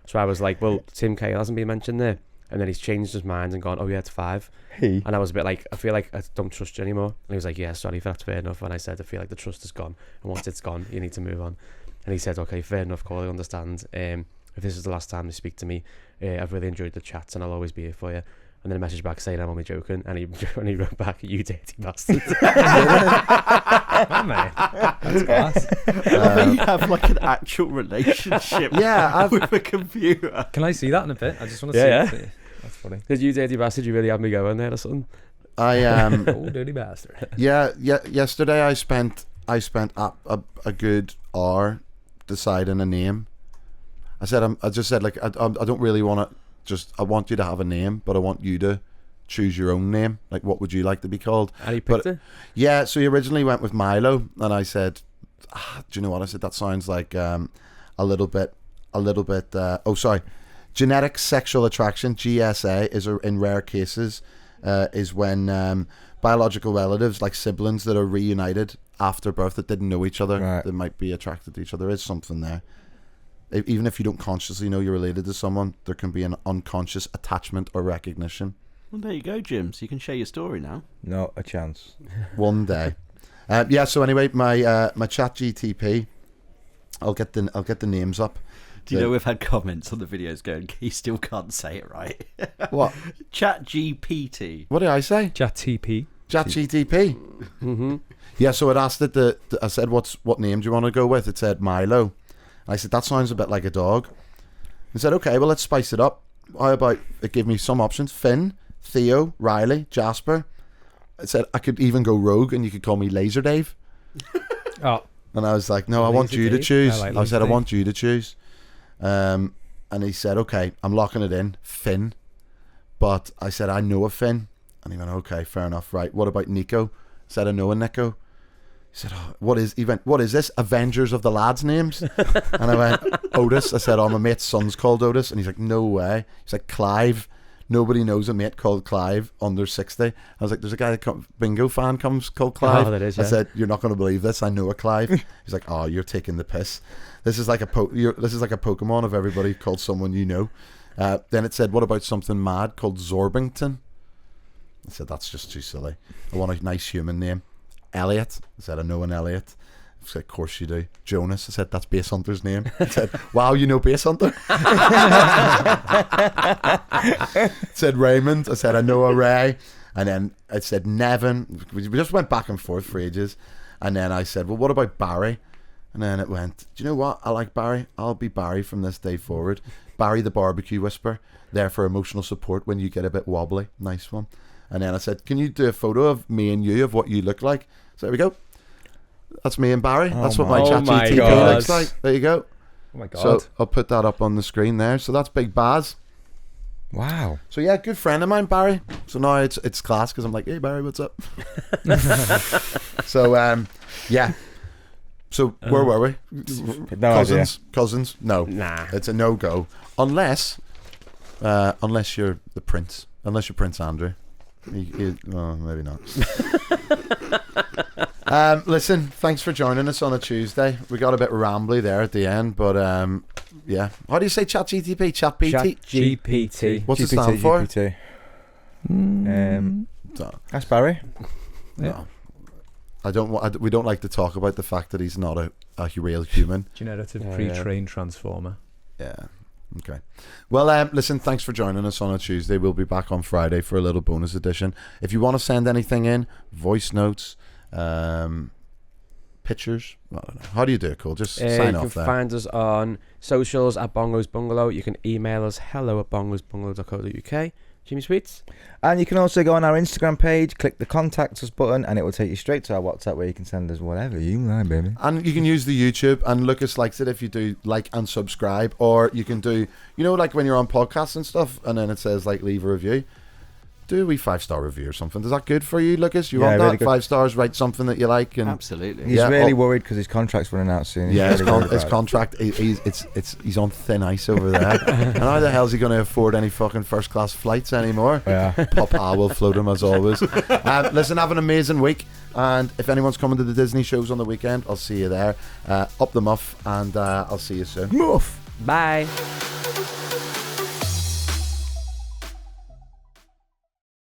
So I was like, well, Tim Cahill hasn't been mentioned there. And then he's changed his mind and gone, oh yeah, it's 5. And I was a bit like, I feel like I don't trust you anymore. And he was like, yeah, sorry, that's fair enough. And I said, I feel like the trust is gone, and once it's gone, you need to move on. And he said, okay, fair enough, Cole, I understand. If this is the last time you speak to me, I've really enjoyed the chats and I'll always be here for you. And then a message back saying I'm only joking, and he wrote back, you dirty bastard. Oh, man. That's class. You have like an actual relationship with a computer. Can I see that in a bit? I just want to see it. That's funny. Because you dirty bastard, you really had me going there or something. Oh, dirty bastard. Yeah. Yesterday I spent a good hour deciding a name. I just said like I don't really want to. I want you to have a name, but I want you to choose your own name. Like, what would you like to be called? And he picked it? Yeah, so he originally went with Milo, and I said, do you know what? I said, that sounds like a little bit, genetic sexual attraction, GSA, is in rare cases, is when biological relatives, like siblings that are reunited after birth that didn't know each other, that might be attracted to each other. There is something there. Even if you don't consciously know you're related to someone, there can be an unconscious attachment or recognition. Well, there you go, Jim. So you can share your story now. Not a chance. One day. So anyway, my chat GTP, I'll get the names up. Do you know we've had comments on the videos going, he still can't say it right? What? Chat GPT. What did I say? Chat GTP. Mm-hmm. Yeah, so it asked it. I said, what name do you want to go with? It said Milo. I said, that sounds a bit like a dog. He said, okay, well, let's spice it up. How about it give me some options? Finn, Theo, Riley, Jasper. It said I could even go rogue and you could call me Laser Dave. Oh. And I was like, no, I want you to choose. I said, I want you to choose. And he said, okay, I'm locking it in. Finn. But I said, I know a Finn. And he went, okay, fair enough. Right, what about Nico? I said, I know a Nico. He said, what is this? Avengers of the lads' names? And I went, Otis. I said, my mate's son's called Otis. And he's like, no way. He's like, Clive. Nobody knows a mate called Clive under 60. I was like, there's a guy bingo fan called Clive. Oh, that is, I said, you're not going to believe this. I know a Clive. He's like, oh, you're taking the piss. This is like a Pokemon of everybody called someone you know. Then it said, what about something mad called Zorbington? I said, that's just too silly. I want a nice human name. Elliot. I said, I know an Elliot. I said, of course you do. Jonas. I said, that's Base Hunter's name. I said, wow, you know Base Hunter? I said, Raymond. I said, I know a Ray. And then I said, Nevin. We just went back and forth for ages. And then I said, well, what about Barry? And then it went, do you know what? I like Barry. I'll be Barry from this day forward. Barry the barbecue whisperer, there for emotional support when you get a bit wobbly. Nice one. And then I said, can you do a photo of me and you of what you look like? So there we go. That's me and Barry. That's what my chat GTP looks like. There you go. Oh my God. So I'll put that up on the screen there. So that's Big Baz. Wow. So yeah, good friend of mine, Barry. So now it's class because I'm like, hey Barry, what's up? So yeah. So where were we? No Cousins? No. Nah. It's a no-go. Unless you're the Prince. Unless you're Prince Andrew. Well, maybe not. Listen, thanks for joining us on a Tuesday. We got a bit rambly there at the end, but yeah. How do you say chat GTP? Chat PT? GPT. What's it stand for? GPT. That's Barry. No. We don't like to talk about the fact that he's not a real human. Generative pre-trained transformer. Yeah. Okay. Well, listen, thanks for joining us on a Tuesday. We'll be back on Friday for a little bonus edition. If you want to send anything in, voice notes, pictures, I don't know. How do you do it, Cole? Just sign off there. You can find us on socials at Bongo's Bungalow. You can email us hello@bongosbungalow.co.uk. Jimmy Sweets. And you can also go on our Instagram page, click the contact us button, and it will take you straight to our WhatsApp where you can send us whatever you like, baby. And you can use the YouTube, and Lucas likes it if you do like and subscribe, or you can do, like when you're on podcasts and stuff, and then it says like leave a review. do a wee 5-star review or something. Is that good for you, Lucas? You Yeah, want that? really good. 5 stars, write something that you like. And Absolutely. He's Yeah, really oh. worried because his contract's running out soon. He's yeah, really worried his about it. contract, he's on thin ice over there. And how the hell is he going to afford any fucking first class flights anymore? Yeah. Papa will float him as always. Listen, have an amazing week. And if anyone's coming to the Disney shows on the weekend, I'll see you there. Up the Muff, and I'll see you soon. Muff. Bye.